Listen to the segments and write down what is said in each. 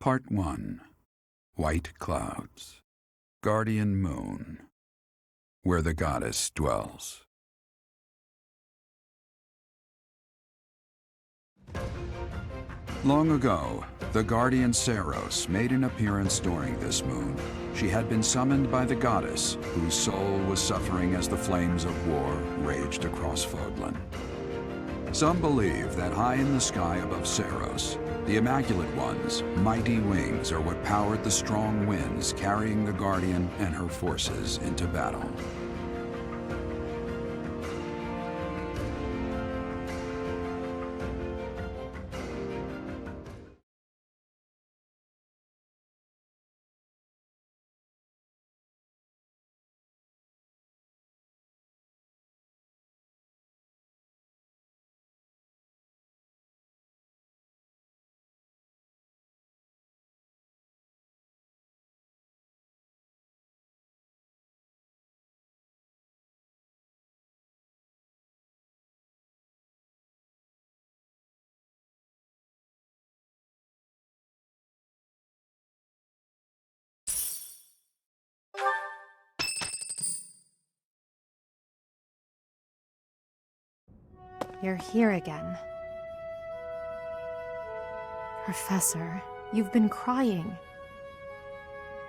Part 1. White Clouds. Guardian Moon. Where the goddess dwells. Long ago, the guardian Saros made an appearance during this moon. She had been summoned by the goddess, whose soul was suffering as the flames of war raged across Fodlan. Some believe that high in the sky above Saros, the Immaculate One's mighty wings are what powered the strong winds carrying the Guardian and her forces into battle. You're here again. Professor, you've been crying.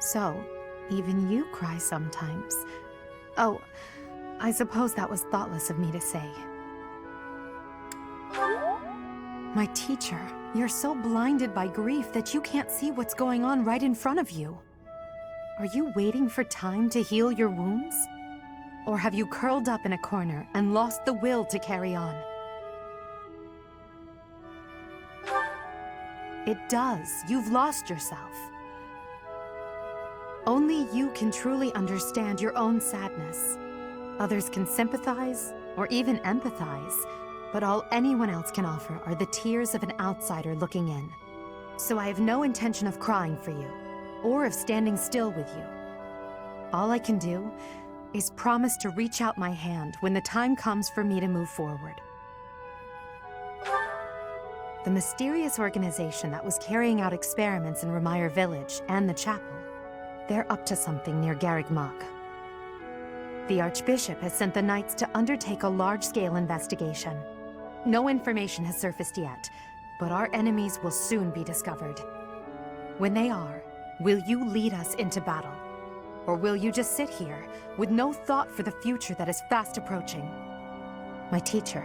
So, even you cry sometimes. Oh, I suppose that was thoughtless of me to say. My teacher, you're so blinded by grief that you can't see what's going on right in front of you. Are you waiting for time to heal your wounds? Or have you curled up in a corner and lost the will to carry on? It does. You've lost yourself. Only you can truly understand your own sadness. Others can sympathize or even empathize, but all anyone else can offer are the tears of an outsider looking in. So I have no intention of crying for you, or of standing still with you. All I can do is promise to reach out my hand when the time comes for me to move forward. The mysterious organization that was carrying out experiments in Remire Village and the chapel, they're up to something near Garreg Mach. The Archbishop has sent the Knights to undertake a large-scale investigation. No information has surfaced yet, but our enemies will soon be discovered. When they are, will you lead us into battle? Or will you just sit here, with no thought for the future that is fast approaching? My teacher,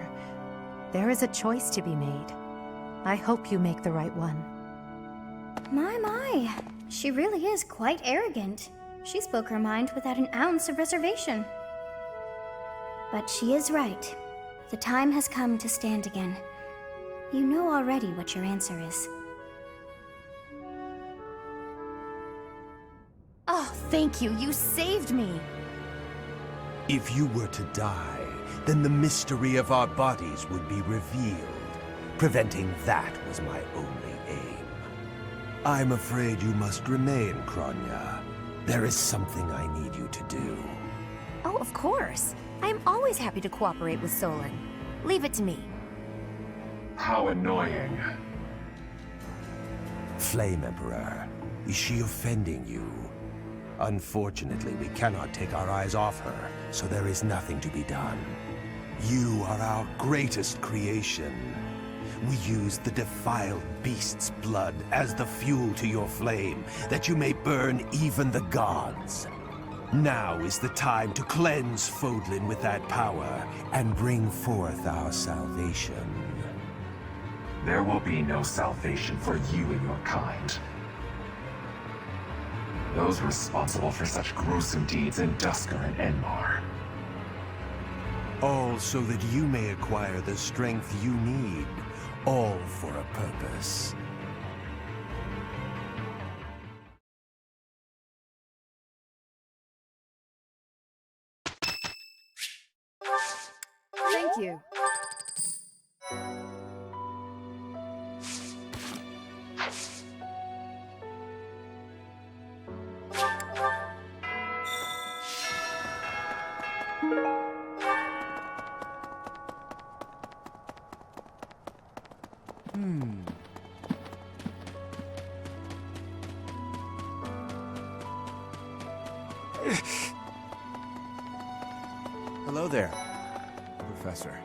there is a choice to be made. I hope you make the right one. My. She really is quite arrogant. She spoke her mind without an ounce of reservation. But she is right. The time has come to stand again. You know already what your answer is. Oh, thank you. You saved me. If you were to die, then the mystery of our bodies would be revealed. Preventing that was my only aim. I'm afraid you must remain, Kronya. There is something I need you to do. Oh, of course. I am always happy to cooperate with Solon. Leave it to me. How annoying. Flame Emperor, is she offending you? Unfortunately, we cannot take our eyes off her, so there is nothing to be done. You are our greatest creation. We use the defiled beast's blood as the fuel to your flame, that you may burn even the gods. Now is the time to cleanse Fodlan with that power and bring forth our salvation. There will be no salvation for you and your kind. Those responsible for such gruesome deeds in Dusker and Enmar. All so that you may acquire the strength you need. All for a purpose. Thank you. there, Professor.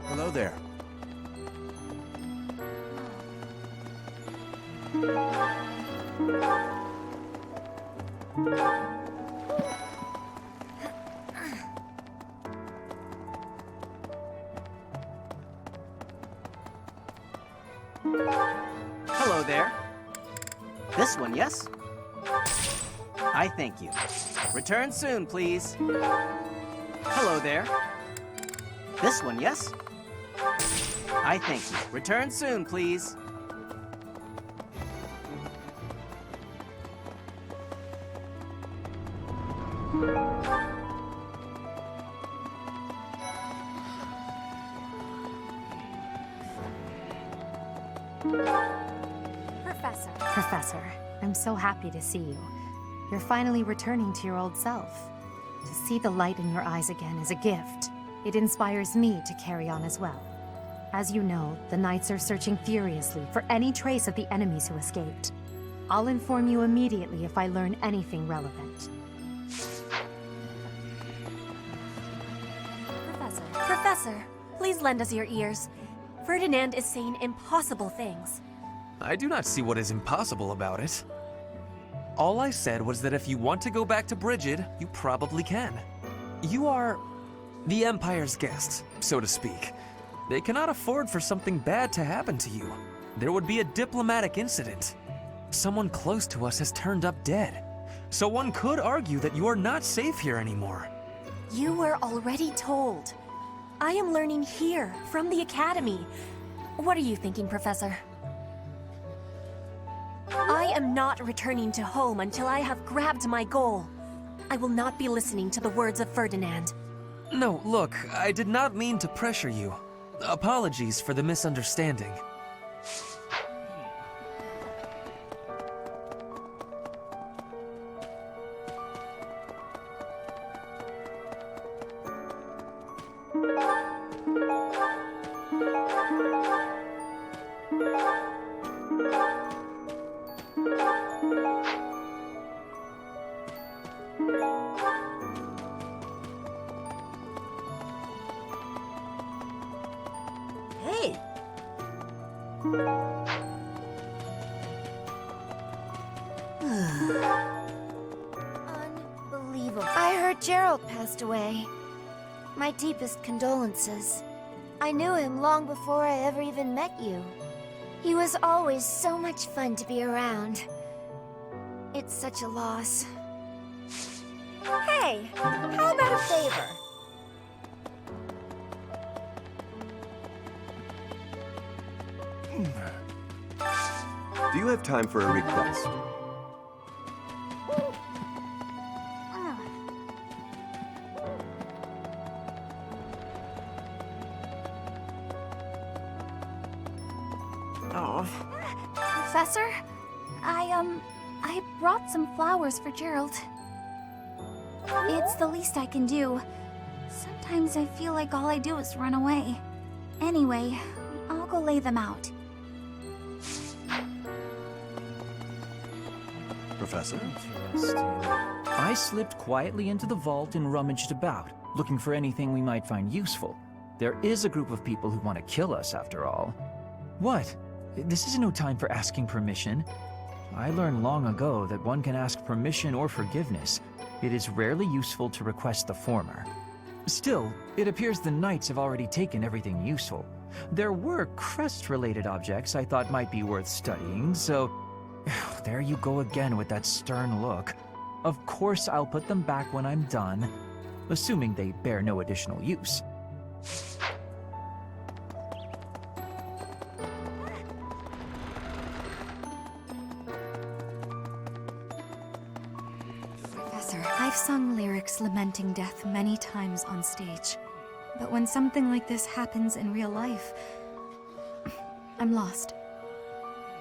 Hello there. Hello there. This one, yes? I thank you. Return soon, please. Hello there. This one, yes? I thank you. Return soon, please. Professor, I'm so happy to see you. You're finally returning to your old self. To see the light in your eyes again is a gift. It inspires me to carry on as well. As you know, the Knights are searching furiously for any trace of the enemies who escaped. I'll inform you immediately if I learn anything relevant. Professor, please lend us your ears. Ferdinand is saying impossible things. I do not see what is impossible about it. All I said was that if you want to go back to Brigid, you probably can. You are the Empire's guest, so to speak. They cannot afford for something bad to happen to you. There would be a diplomatic incident. Someone close to us has turned up dead. So one could argue that you are not safe here anymore. You were already told. I am learning here, from the Academy. What are you thinking, Professor? I am not returning to home until I have grabbed my goal. I will not be listening to the words of Ferdinand. No, look, I did not mean to pressure you. Apologies for the misunderstanding. Hey! Unbelievable. I heard Gerald passed away. My deepest condolences. I knew him long before I ever even met you. He was always so much fun to be around. It's such a loss. Hey! How about a favor? Do you have time for a request? Oh. Professor? I brought some flowers for Gerald. It's the least I can do. Sometimes I feel like all I do is run away. Anyway, I'll go lay them out. Professor? Interesting. I slipped quietly into the vault and rummaged about, looking for anything we might find useful. There is a group of people who want to kill us, after all. What? This is no time for asking permission. I learned long ago that one can ask permission or forgiveness. It is rarely useful to request the former. Still, it appears the Knights have already taken everything useful. There were crest-related objects I thought might be worth studying, so... there you go again with that stern look. Of course I'll put them back when I'm done, assuming they bear no additional use. Professor, I've sung lyrics lamenting death many times on stage. But when something like this happens in real life, I'm lost.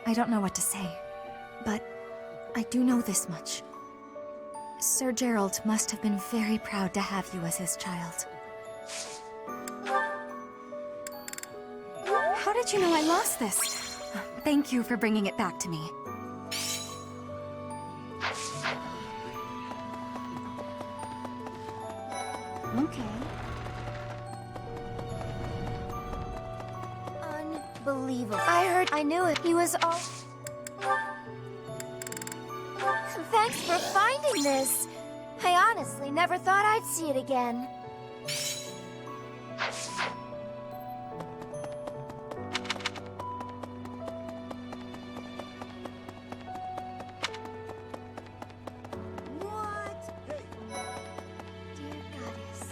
I don't know what to say. But I do know this much. Sir Gerald must have been very proud to have you as his child. How did you know I lost this? Thank you for bringing it back to me. Okay. Unbelievable. I knew it. He was all... Thanks for finding this. I honestly never thought I'd see it again. What? Dear goddess.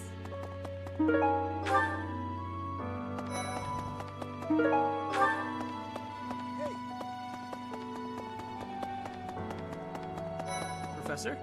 Professor?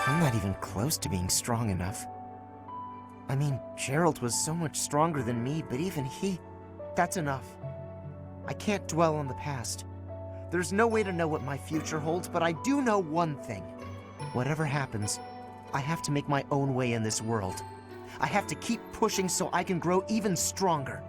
I'm not even close to being strong enough. I mean, Gerald was so much stronger than me, but even he... That's enough. I can't dwell on the past. There's no way to know what my future holds, but I do know one thing. Whatever happens, I have to make my own way in this world. I have to keep pushing so I can grow even stronger.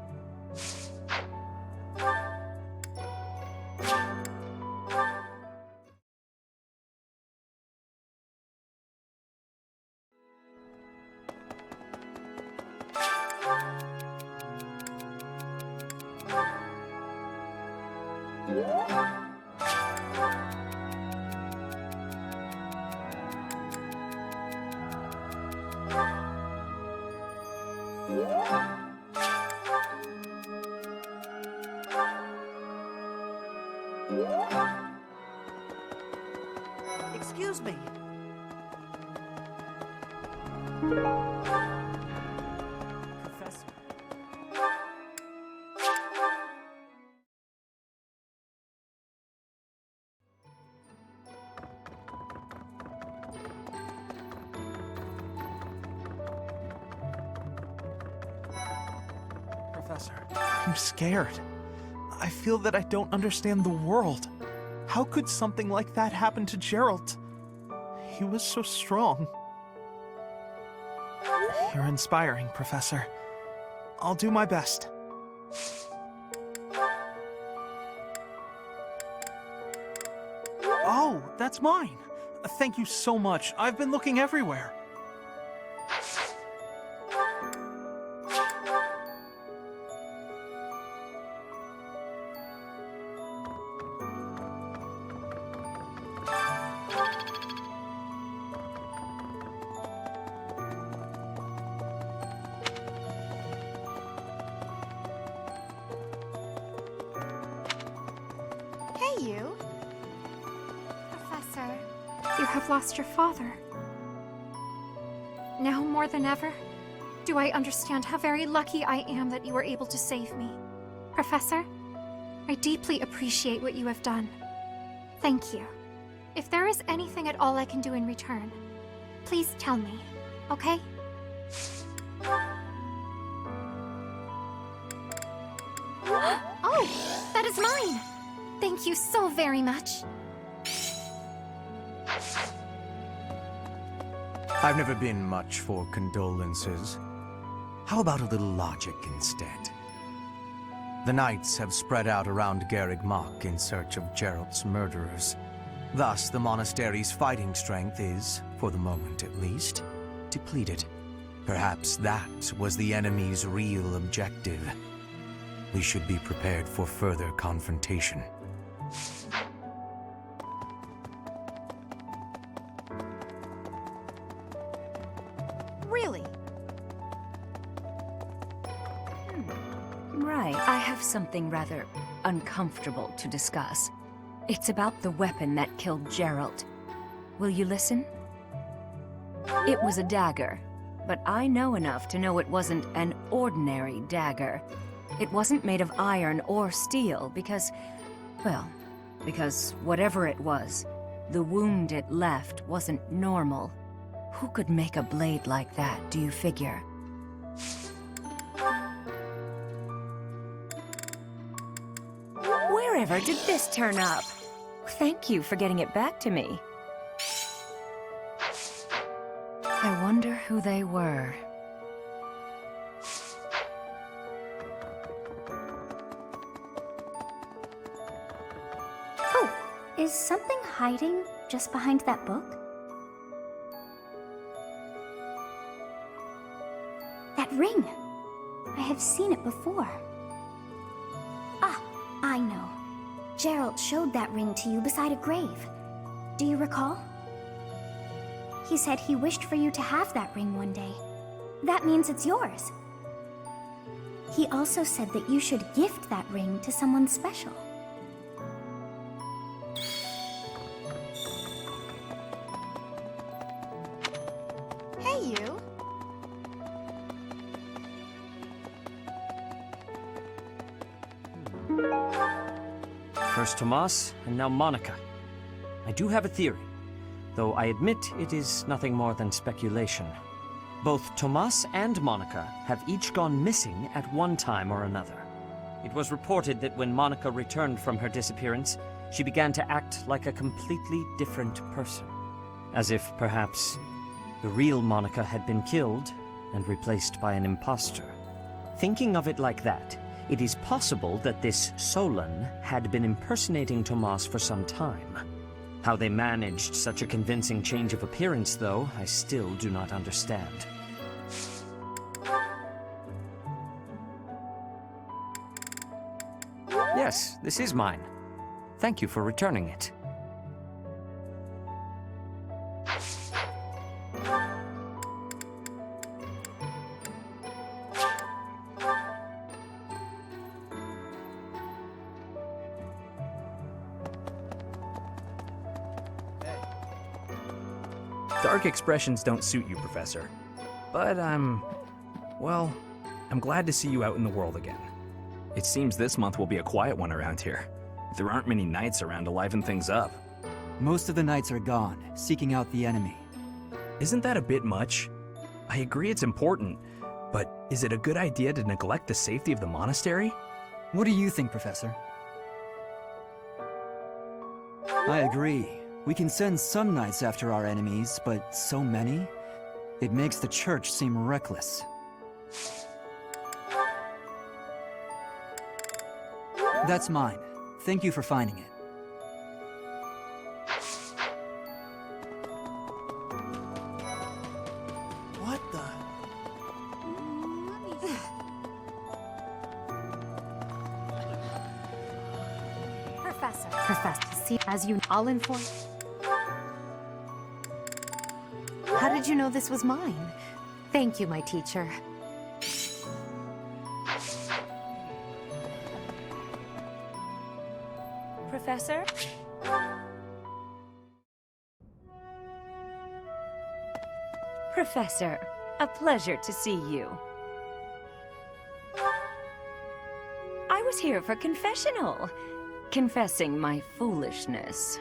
Excuse me. Professor. Professor, I'm scared. I feel that I don't understand the world. How could something like that happen to Gerald? He was so strong. You're inspiring, Professor. I'll do my best. Oh, that's mine. Thank you so much. I've been looking everywhere. Hey, you. Professor, you have lost your father. Now more than ever, do I understand how very lucky I am that you were able to save me. Professor, I deeply appreciate what you have done. Thank you. If there is anything at all I can do in return, please tell me, okay? Oh, that is mine! Thank you so very much. I've never been much for condolences. How about a little logic instead? The knights have spread out around Garreg Mach in search of Gerald's murderers. Thus, the monastery's fighting strength is, for the moment at least, depleted. Perhaps that was the enemy's real objective. We should be prepared for further confrontation. Really? Right. I have something rather uncomfortable to discuss. It's about the weapon that killed Gerald. Will you listen? It was a dagger, but I know enough to know it wasn't an ordinary dagger. It wasn't made of iron or steel because, well, because whatever it was, the wound it left wasn't normal. Who could make a blade like that, do you figure? Wherever did this turn up? Thank you for getting it back to me. I wonder who they were. Oh, is something hiding just behind that book? That ring! I have seen it before. Ah, I know. Gerald showed that ring to you beside a grave. Do you recall? He said he wished for you to have that ring one day. That means it's yours. He also said that you should gift that ring to someone special. Hey, you. First Tomas, and now Monica. I do have a theory, though I admit it is nothing more than speculation. Both Tomas and Monica have each gone missing at one time or another. It was reported that when Monica returned from her disappearance, she began to act like a completely different person. As if, perhaps, the real Monica had been killed and replaced by an imposter. Thinking of it like that, it is possible that this Solon had been impersonating Tomas for some time. How they managed such a convincing change of appearance, though, I still do not understand. Yes, this is mine. Thank you for returning it. Dark expressions don't suit you, Professor. But I'm glad to see you out in the world again. It seems this month will be a quiet one around here. There aren't many knights around to liven things up. Most of the knights are gone, seeking out the enemy. Isn't that a bit much? I agree it's important, but is it a good idea to neglect the safety of the monastery? What do you think, Professor? I agree. We can send some knights after our enemies, but so many? It makes the church seem reckless. That's mine. Thank you for finding it. What the? Professor, see, as you all informed. How did you know this was mine? Thank you, my teacher. Professor? Professor, a pleasure to see you. I was here for confessional, confessing my foolishness.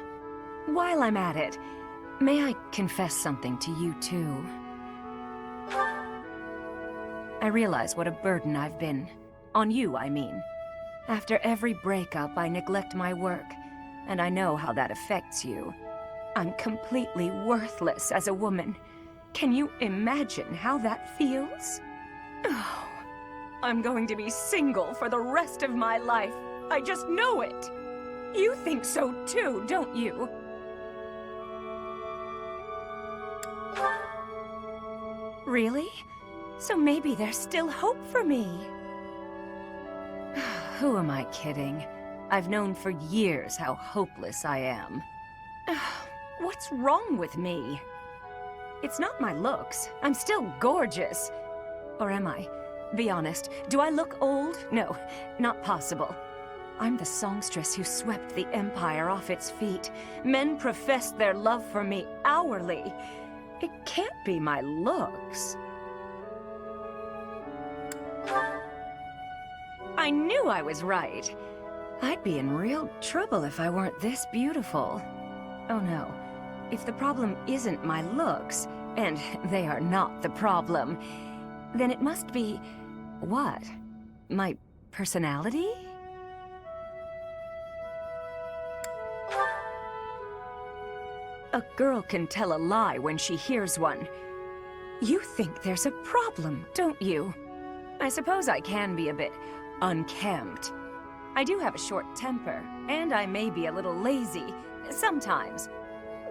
While I'm at it, may I confess something to you too? I realize what a burden I've been. On you, I mean. After every breakup, I neglect my work, and I know how that affects you. I'm completely worthless as a woman. Can you imagine how that feels? Oh, I'm going to be single for the rest of my life. I just know it. You think so too, don't you? Really? So maybe there's still hope for me. Who am I kidding? I've known for years how hopeless I am. What's wrong with me? It's not my looks. I'm still gorgeous. Or am I? Be honest, do I look old? No, not possible. I'm the songstress who swept the Empire off its feet. Men professed their love for me hourly. It can't be my looks. I knew I was right. I'd be in real trouble if I weren't this beautiful. Oh no. If the problem isn't my looks, and they are not the problem, then it must be... what? My personality? A girl can tell a lie when she hears one. You think there's a problem, don't you? I suppose I can be a bit unkempt. I do have a short temper, and I may be a little lazy, sometimes.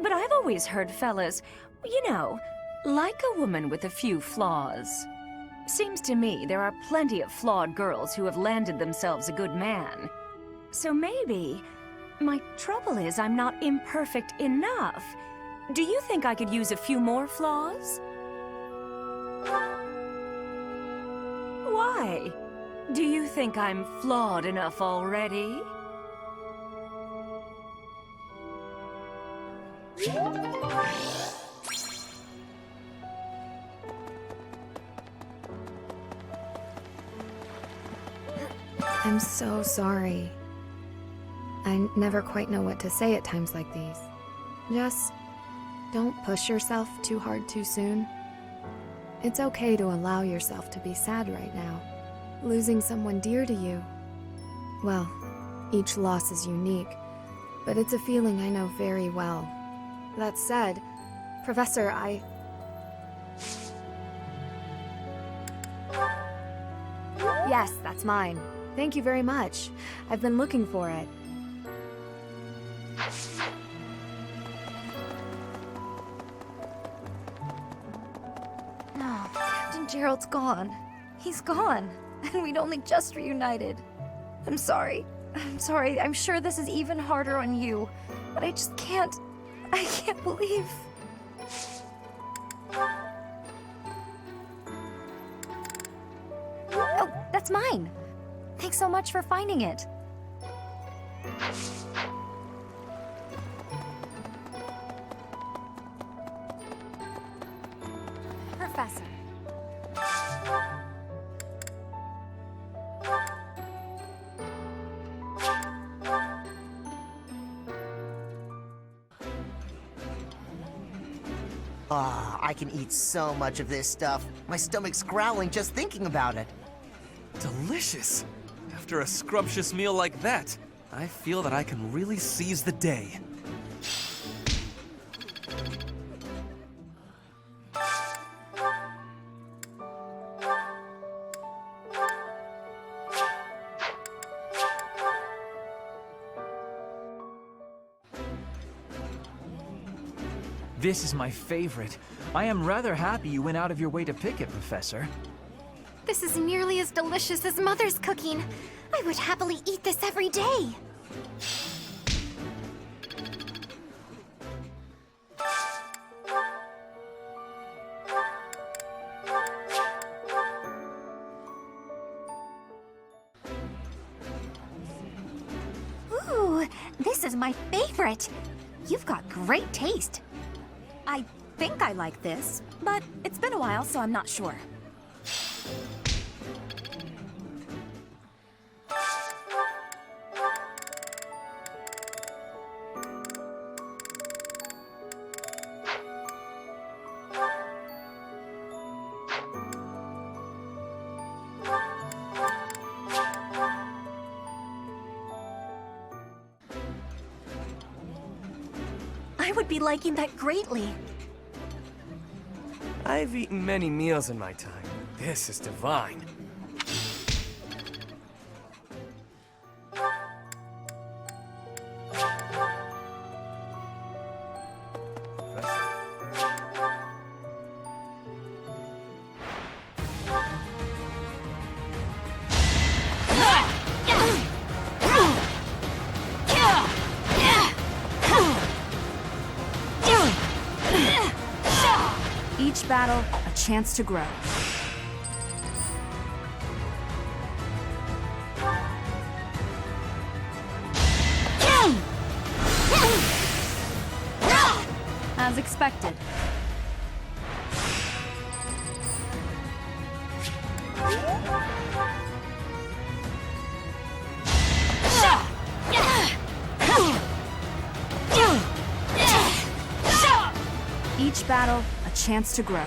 But I've always heard fellas, you know, like a woman with a few flaws. Seems to me there are plenty of flawed girls who have landed themselves a good man. So maybe my trouble is I'm not imperfect enough. Do you think I could use a few more flaws? Why? Do you think I'm flawed enough already? I'm so sorry. I never quite know what to say at times like these. Just don't push yourself too hard too soon. It's okay to allow yourself to be sad right now. Losing someone dear to you. Well, each loss is unique, but it's a feeling I know very well. That said, Professor, Yes, that's mine. Thank you very much. I've been looking for it. No, Captain Gerald's gone. He's gone. And we'd only just reunited. I'm sorry. I'm sure this is even harder on you. But I just can't... I can't believe... Oh, that's mine. Thanks so much for finding it. Professor. I can eat so much of this stuff. My stomach's growling just thinking about it. Delicious! After a scrumptious meal like that, I feel that I can really seize the day. This is my favorite. I am rather happy you went out of your way to pick it, Professor. This is nearly as delicious as Mother's cooking. I would happily eat this every day. Ooh, this is my favorite. You've got great taste. I think I like this, but it's been a while, so I'm not sure. I would be liking that greatly. I've eaten many meals in my time. This is divine. Each battle, a chance to grow. As expected. Each battle, a chance to grow.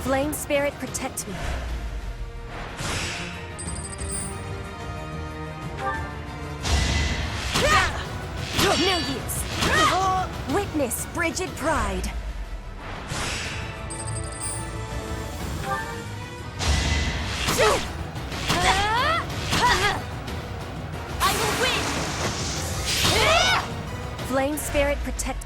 Flame Spirit, protect me. No use. Witness Brigid Pride. I will win! Flame Spirit, protect.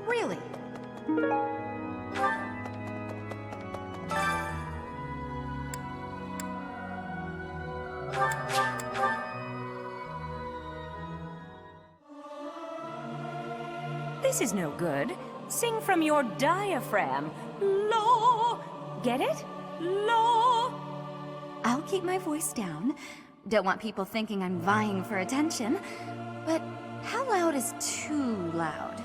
Really? This is no good. Sing from your diaphragm. Lo! Get it? Lo! I'll keep my voice down. Don't want people thinking I'm vying for attention. But how loud is too loud?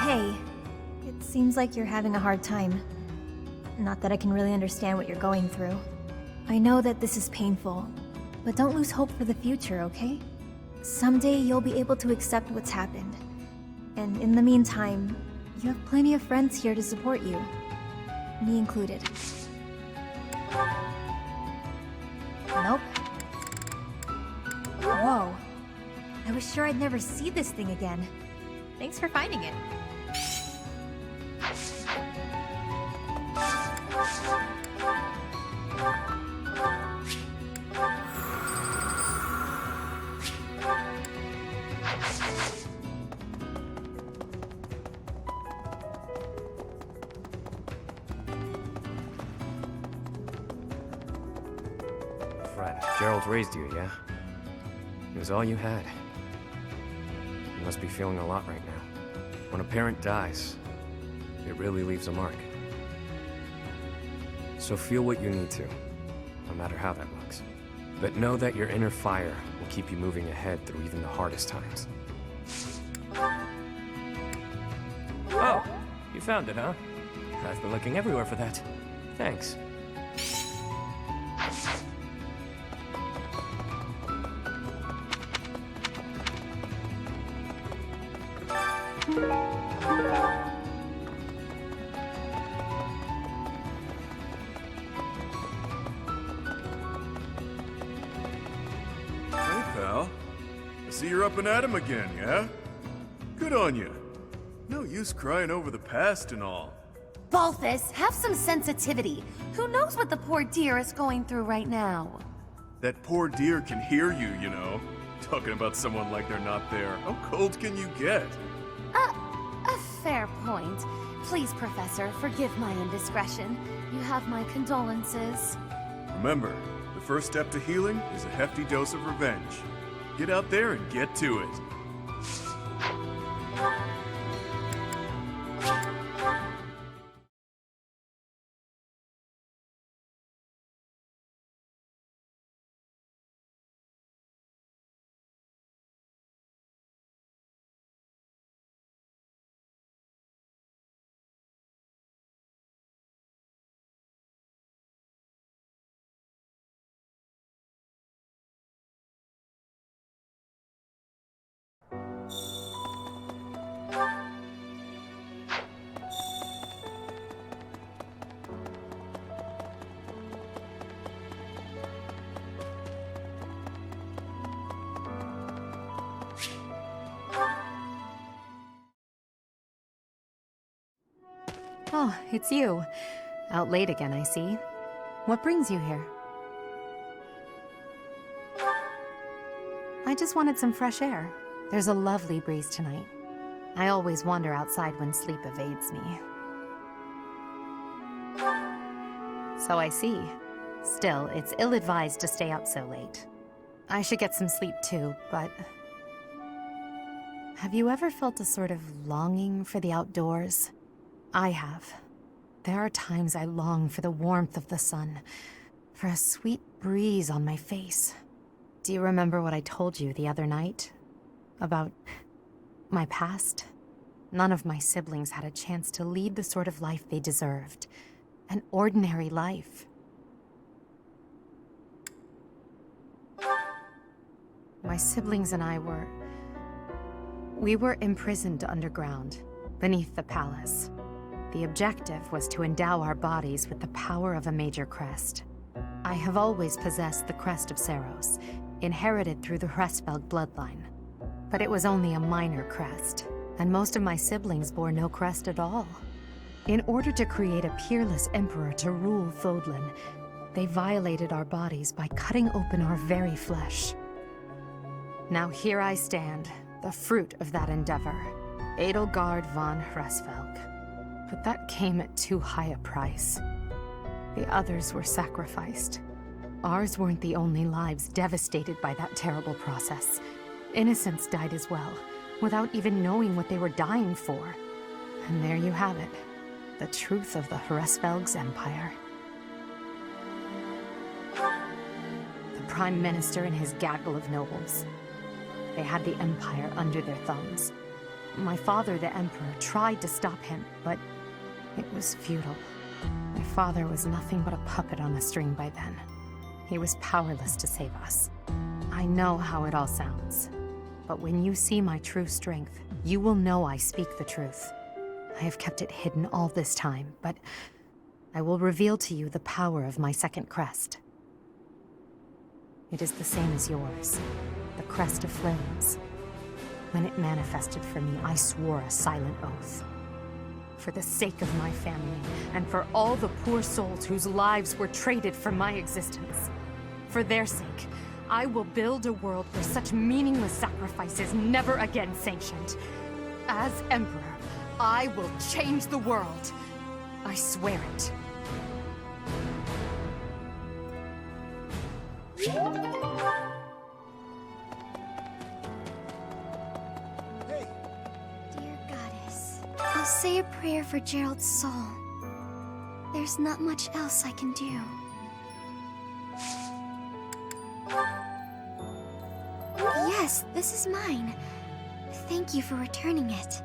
Hey, it seems like you're having a hard time. Not that I can really understand what you're going through. I know that this is painful, but don't lose hope for the future, okay? Someday you'll be able to accept what's happened. And in the meantime, you have plenty of friends here to support you. Me included. Nope. Whoa. I was sure I'd never see this thing again. Thanks for finding it. Fred, Gerald raised you, yeah? He was all you had. You must be feeling a lot right now. When a parent dies, it really leaves a mark. So feel what you need to, no matter how that looks. But know that your inner fire will keep you moving ahead through even the hardest times. Oh, you found it, huh? I've been looking everywhere for that. Thanks. See you're up and at 'em again, yeah? Good on you. No use crying over the past and all. Balthus, have some sensitivity. Who knows what the poor dear is going through right now? That poor dear can hear you, you know. Talking about someone like they're not there. How cold can you get? A fair point. Please, Professor, forgive my indiscretion. You have my condolences. Remember, the first step to healing is a hefty dose of revenge. Get out there and get to it. Oh, it's you. Out late again, I see. What brings you here? I just wanted some fresh air. There's a lovely breeze tonight. I always wander outside when sleep evades me. So I see. Still, it's ill-advised to stay up so late. I should get some sleep too, but... Have you ever felt a sort of longing for the outdoors? I have. There are times I long for the warmth of the sun, for a sweet breeze on my face. Do you remember what I told you the other night? About my past? None of my siblings had a chance to lead the sort of life they deserved. An ordinary life. My siblings and I we were imprisoned underground, beneath the palace. The objective was to endow our bodies with the power of a major crest. I have always possessed the crest of Seros, inherited through the Hresvelg bloodline. But it was only a minor crest, and most of my siblings bore no crest at all. In order to create a peerless emperor to rule Fodlan, they violated our bodies by cutting open our very flesh. Now here I stand, the fruit of that endeavor, Edelgard von Hresvelg. But that came at too high a price. The others were sacrificed. Ours weren't the only lives devastated by that terrible process. Innocents died as well, without even knowing what they were dying for. And there you have it, the truth of the Hresvelg's empire. The Prime Minister and his gaggle of nobles. They had the empire under their thumbs. My father, the Emperor, tried to stop him, but it was futile. My father was nothing but a puppet on a string by then. He was powerless to save us. I know how it all sounds, but when you see my true strength, you will know I speak the truth. I have kept it hidden all this time, but I will reveal to you the power of my second crest. It is the same as yours, the crest of flames. When it manifested for me, I swore a silent oath. For the sake of my family, and for all the poor souls whose lives were traded for my existence. For their sake, I will build a world where such meaningless sacrifice is never again sanctioned. As Emperor, I will change the world. I swear it. Dear Goddess, I'll say a prayer for Gerald's soul. There's not much else I can do. Yes, this is mine. Thank you for returning it.